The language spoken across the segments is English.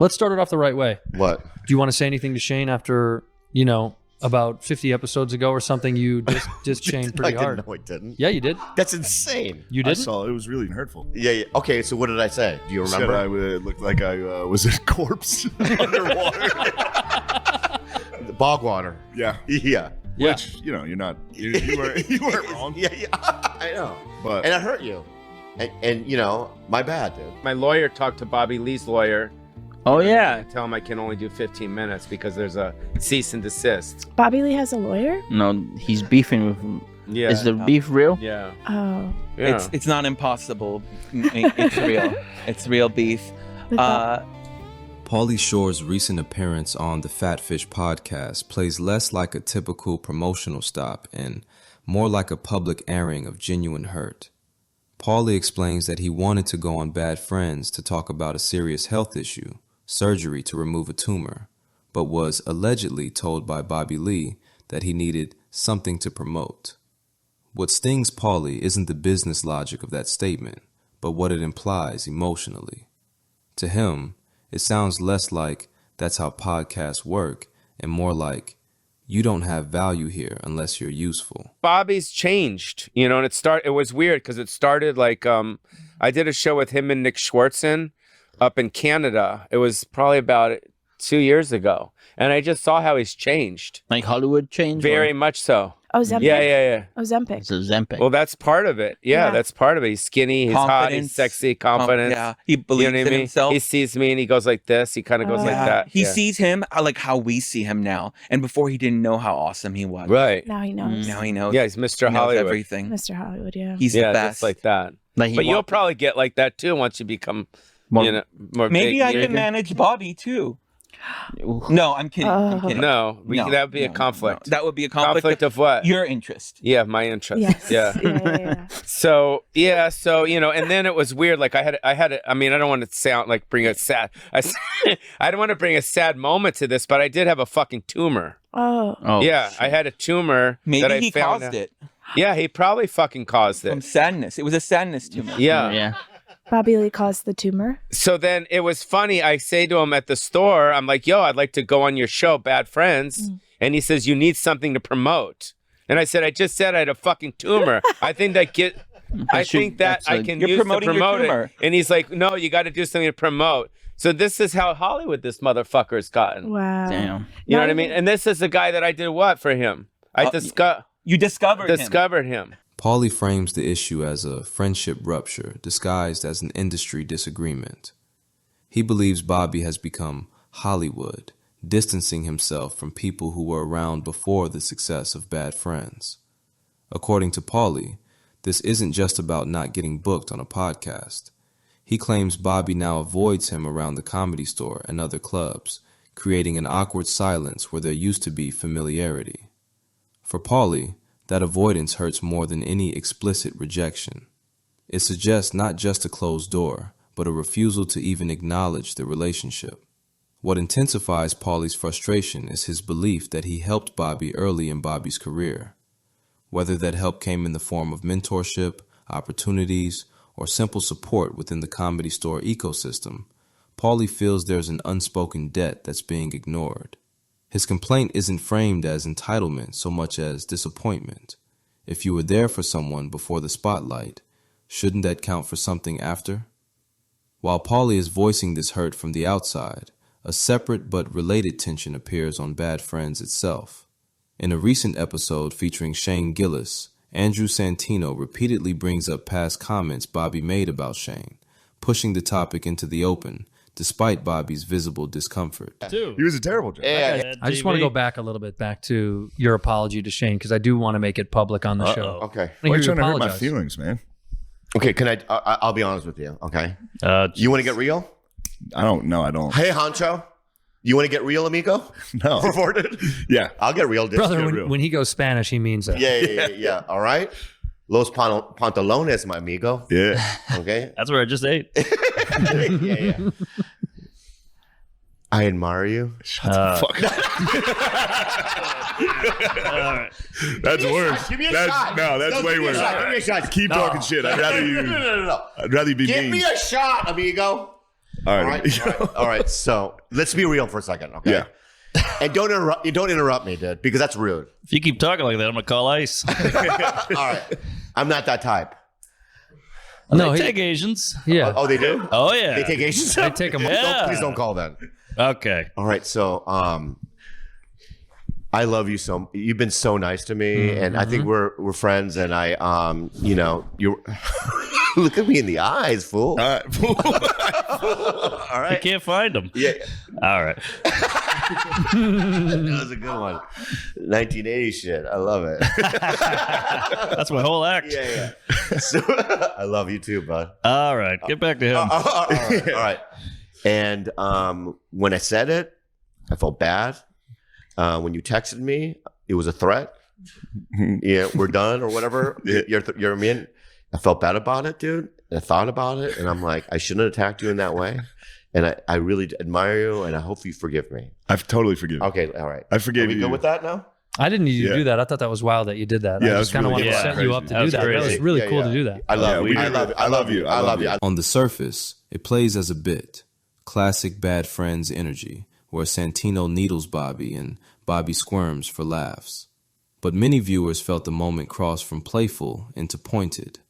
Let's start it off the right way. What? Do you want to say anything to Shane after, about 50 episodes ago or something, you just Shane pretty hard? No, I didn't. Yeah, you did. That's insane. You I did? saw it was really hurtful. Yeah. Okay, so what did I say? Do you Said remember? it looked like I was a corpse underwater. The bog water. Yeah. Yeah. Yeah. Which, you're not, you weren't wrong. Yeah, I know. But And it hurt you. And my bad, dude. My lawyer talked to Bobby Lee's lawyer. Oh, yeah. Tell him I can only do 15 minutes because there's a cease and desist. Bobby Lee has a lawyer? No, he's beefing with him. Yeah. Is the beef real? Yeah. Oh. Yeah. It's not impossible. It's real. It's real beef. Paulie Shore's recent appearance on the Fat Fish podcast plays less like a typical promotional stop and more like a public airing of genuine hurt. Paulie explains that he wanted to go on Bad Friends to talk about a serious health issue, surgery to remove a tumor, but was allegedly told by Bobby Lee that he needed something to promote. What stings Paulie isn't the business logic of that statement, but what it implies emotionally. To him, it sounds less like that's how podcasts work and more like you don't have value here unless you're useful. Bobby's changed, and it was weird because it started like I did a show with him and Nick Schwartzen up in Canada. It was probably about 2 years ago. And I just saw how he's changed. Like Hollywood changed? Very much so. Ozempic? Yeah. Ozempic. It's Ozempic. Well, that's part of it. Yeah, that's part of it. He's skinny, he's hot, he's sexy, confidence. Yeah, he believes in himself. He sees me and he goes like this. He kind of goes like that. He sees him like how we see him now. And before he didn't know how awesome he was. Right. Now he knows. Now he knows. Yeah, he's Mr. He knows Hollywood. everything. Mr. Hollywood, yeah. He's the best. Just like that. Like But you'll probably get like that too once you become more Maybe big. I can manage Bobby too. No, I'm kidding. I'm kidding. No, that would be a conflict. No. That would be a conflict of what? Your interest. Yeah, my interest. Yes. Yeah. So and then it was weird. Like I had. I mean, I don't want to sound like bring a sad. I don't want to bring a sad moment to this, but I did have a fucking tumor. Oh. Yeah, shit. I had a tumor. Maybe that I he found caused it. Yeah, he probably fucking caused it. From sadness. It was a sadness tumor. Yeah. Bobby Lee caused the tumor. So then it was funny. I say to him at the store, I'm like, yo, I'd like to go on your show, Bad Friends. And he says, you need something to promote. And I said, I just said I had a fucking tumor. I think that I can use to promote it. And he's like, no, you got to do something to promote. So this is how Hollywood this motherfucker's gotten. Wow. Damn. You know what I mean? And this is the guy that I did what for him? You discovered him. Paulie frames the issue as a friendship rupture disguised as an industry disagreement. He believes Bobby has become Hollywood, distancing himself from people who were around before the success of Bad Friends. According to Paulie, this isn't just about not getting booked on a podcast. He claims Bobby now avoids him around the Comedy Store and other clubs, creating an awkward silence where there used to be familiarity. For Paulie, that avoidance hurts more than any explicit rejection. It suggests not just a closed door, but a refusal to even acknowledge the relationship. What intensifies Paulie's frustration is his belief that he helped Bobby early in Bobby's career. Whether that help came in the form of mentorship, opportunities, or simple support within the Comedy Store ecosystem, Paulie feels there's an unspoken debt that's being ignored. His complaint isn't framed as entitlement so much as disappointment. If you were there for someone before the spotlight, shouldn't that count for something after? While Paulie is voicing this hurt from the outside, a separate but related tension appears on Bad Friends itself. In a recent episode featuring Shane Gillis, Andrew Santino repeatedly brings up past comments Bobby made about Shane, pushing the topic into the open, despite Bobby's visible discomfort. He was a terrible joke. I just want to go back a little bit, back to your apology to Shane, because I do want to make it public on the show. Okay. Why are you trying to hurt my feelings, man? Okay, I'll be honest with you, okay? You want to get real? I don't know. I don't. Hey, Honcho, you want to get real, amigo? No. Reported? Yeah. I'll get real, dude. Brother, when he goes Spanish, he means it. Yeah. All right? Los pantalones, my amigo. Yeah. Okay? That's where I just ate. Yeah. I admire you. Shut the fuck up. That's worse. Give me a That's, shot. No, that's way give me worse. Give me a shot. Keep talking shit. I'd rather you. No. I'd rather you be Give mean. me a shot, amigo. All All right. right. All right. So let's be real for a second, okay? Yeah. And don't interrupt me, dude, because that's rude. If you keep talking like that, I'm gonna call ICE. All right. I'm not that type. No, They he- take Asians. yeah. Oh, they do? Oh yeah. They take Asians? They take 'em. Yeah. Please don't call then. Okay. All right. So, I love you so. You've been so nice to me, and I think we're friends. And I, you look at me in the eyes, fool. All right. All You right. can't find them. Yeah, All right. that was a good one. 1980 shit. I love it. That's my whole act. Yeah. So, I love you too, bud. All right. Get back to him. All right. And when I said it, I felt bad. When you texted me, it was a threat. Yeah, we're done or whatever. You're mean. I felt bad about it, dude. And I thought about it, and I'm like, I shouldn't have attacked you in that way. And I really admire you, and I hope you forgive me. I've totally forgiven. Okay, all right. I forgave Are we you. good with that now? I didn't need you to Yeah. do that. I thought that was wild that you did that. Yeah, I that's just kind of really wanted to good. set you up to That do was that. That was crazy. really Yeah, cool yeah. to do that. I love Yeah, you. we I did. love you. I love you. I love you. On the surface, it plays as a bit, classic bad friends energy, where Santino needles Bobby and Bobby squirms for laughs. But many viewers felt the moment cross from playful into pointed.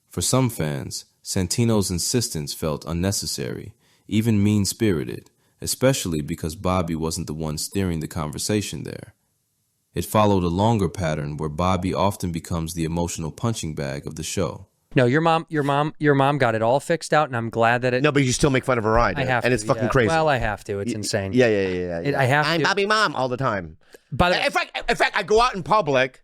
For some fans, Santino's insistence felt unnecessary, even mean-spirited, especially because Bobby wasn't the one steering the conversation there. It followed a longer pattern where Bobby often becomes the emotional punching bag of the show. No, your mom got it all fixed out, and I'm glad that it. No, but you still make fun of her ride. I have and to, it's fucking yeah. crazy. Well, I have to. It's insane. Yeah. I have I'm to. Bobby Mom all the time. By the way, In fact, I go out in public,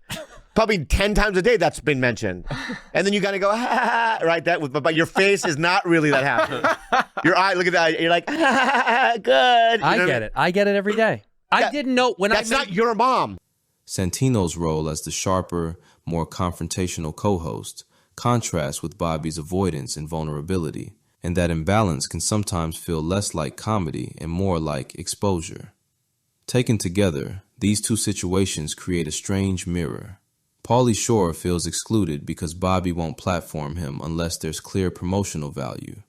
probably 10 times a day. That's been mentioned, and then you gotta go right. But your face is not really that happy. Your eye, look at that. You're like good. I get it. I get it every day. I didn't know when That's I. not your mom. Santino's role as the sharper, more confrontational co-host contrasts with Bobby's avoidance and vulnerability, and that imbalance can sometimes feel less like comedy and more like exposure. Taken together, these two situations create a strange mirror. Paulie Shore feels excluded because Bobby won't platform him unless there's clear promotional value.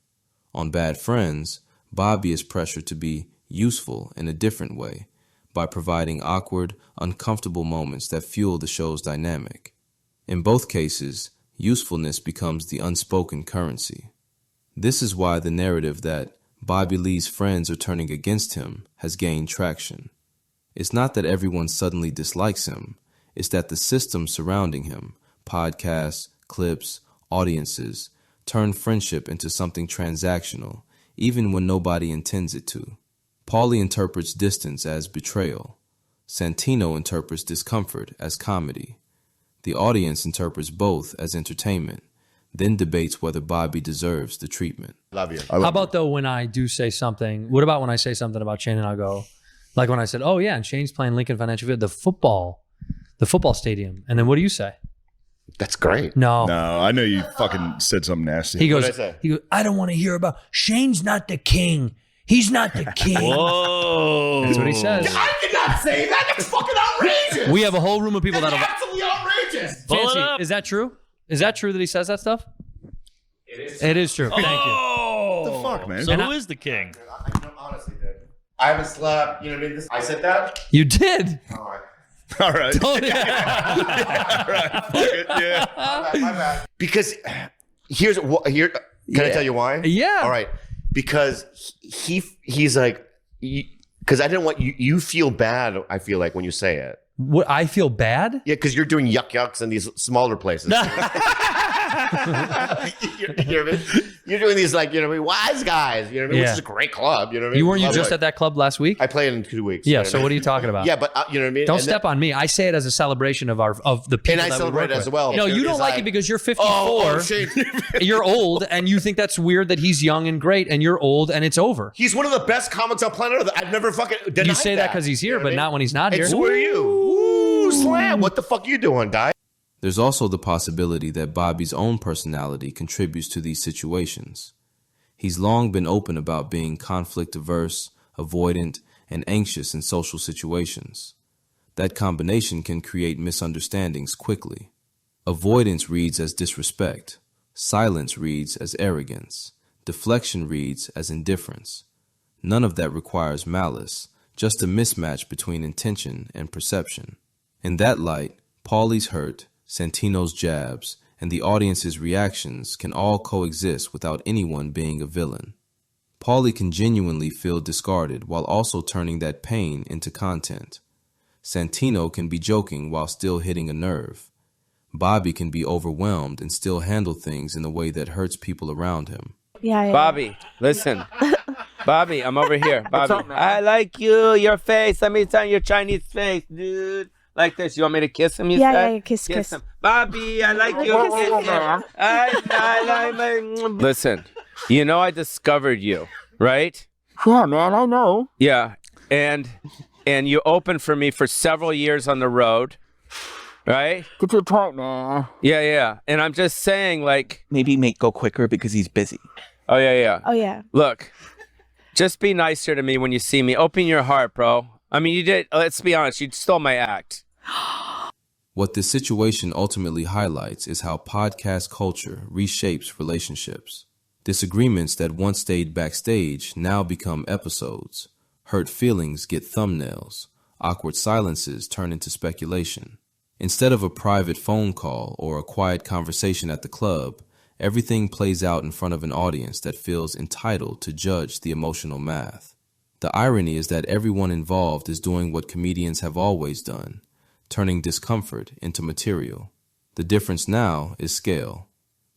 On Bad Friends, Bobby is pressured to be useful in a different way, by providing awkward, uncomfortable moments that fuel the show's dynamic. In both cases, usefulness becomes the unspoken currency. This is why the narrative that Bobby Lee's friends are turning against him has gained traction. It's not that everyone suddenly dislikes him, it's that the system surrounding him, podcasts, clips, audiences, turn friendship into something transactional, even when nobody intends it to. Paulie interprets distance as betrayal. Santino interprets discomfort as comedy. The audience interprets both as entertainment, then debates whether Bobby deserves the treatment. Love you. How about though when I do say something? What about when I say something about Shane and I'll go, like when I said, "Oh yeah, and Shane's playing Lincoln Financial Field, the football stadium," and then what do you say? That's great. No. No, I know you fucking said something nasty. He goes, What'd I say? he goes, I don't want to hear about Shane's not the king. He's not the king. Whoa. That's what he says. I did not say that. That's fucking outrageous. We have a whole room of people that That's have. absolutely outrageous. Pull it Fancy, up. is that true? Is that true that he says that stuff? It is. It is true. Thank you. Oh. What the fuck, man? So And who is the king? Honestly, dude. I haven't slept. You know what I mean? I said that. You did. All right. All right. Oh, yeah. All right. Fuck it. Yeah. My bad. Because here's what here. Can I tell you why? Yeah. All right. Because he's like, because I didn't want you. You feel bad. I feel like when you say it. What, I feel bad? Yeah, because you're doing yucks in these smaller places. You're doing these like, you know what I mean, wise guys, you know what I mean, Yeah. which is a great club, you know what I mean? You weren't you Love just it. at that club last week? I played in 2 weeks. Yeah. you know So what I what are mean? you talking about? Yeah, but you know what I mean? Don't And step on me. I say it as a celebration of the people. And I that we celebrate work it as with. well. No, you It's don't like like, it because you're 54. Oh, shit. You're old, and you think that's weird that he's young and great, and you're old, and it's over. He's one of the best comics on planet Earth. I've never fucking denied You say that because he's here, You know what but I mean? not when he's not here. And so are you. Ooh, slam. What the fuck you doing, guy? There's also the possibility that Bobby's own personality contributes to these situations. He's long been open about being conflict-averse, avoidant, and anxious in social situations. That combination can create misunderstandings quickly. Avoidance reads as disrespect. Silence reads as arrogance. Deflection reads as indifference. None of that requires malice, just a mismatch between intention and perception. In that light, Paulie's hurt, Santino's jabs, and the audience's reactions can all coexist without anyone being a villain. Paulie can genuinely feel discarded while also turning that pain into content. Santino can be joking while still hitting a nerve. Bobby can be overwhelmed and still handle things in a way that hurts people around him. Yeah. Bobby, listen. Bobby, I'm over here. Bobby, I like you, your face. Let me tell you your Chinese face, dude. Like this. You want me to kiss him, you said? Yeah, kiss. Him. Bobby, I like you. Kiss him. I like Listen, you know I discovered you, right? Yeah, man, I know. Yeah, and you opened for me for several years on the road, right? Get to the point, man. Yeah. And I'm just saying, like... Maybe make go quicker because he's busy. Oh, yeah. Oh, yeah. Look, just be nicer to me when you see me. Open your heart, bro. I mean, you did... Let's be honest. You stole my act. What this situation ultimately highlights is how podcast culture reshapes relationships. Disagreements that once stayed backstage now become episodes. Hurt feelings get thumbnails. Awkward silences turn into speculation. Instead of a private phone call or a quiet conversation at the club, everything plays out in front of an audience that feels entitled to judge the emotional math. The irony is that everyone involved is doing what comedians have always done, turning discomfort into material. The difference now is scale.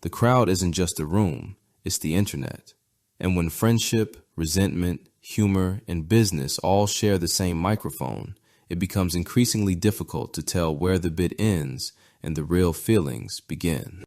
The crowd isn't just a room, it's the internet. And when friendship, resentment, humor, and business all share the same microphone, it becomes increasingly difficult to tell where the bit ends and the real feelings begin.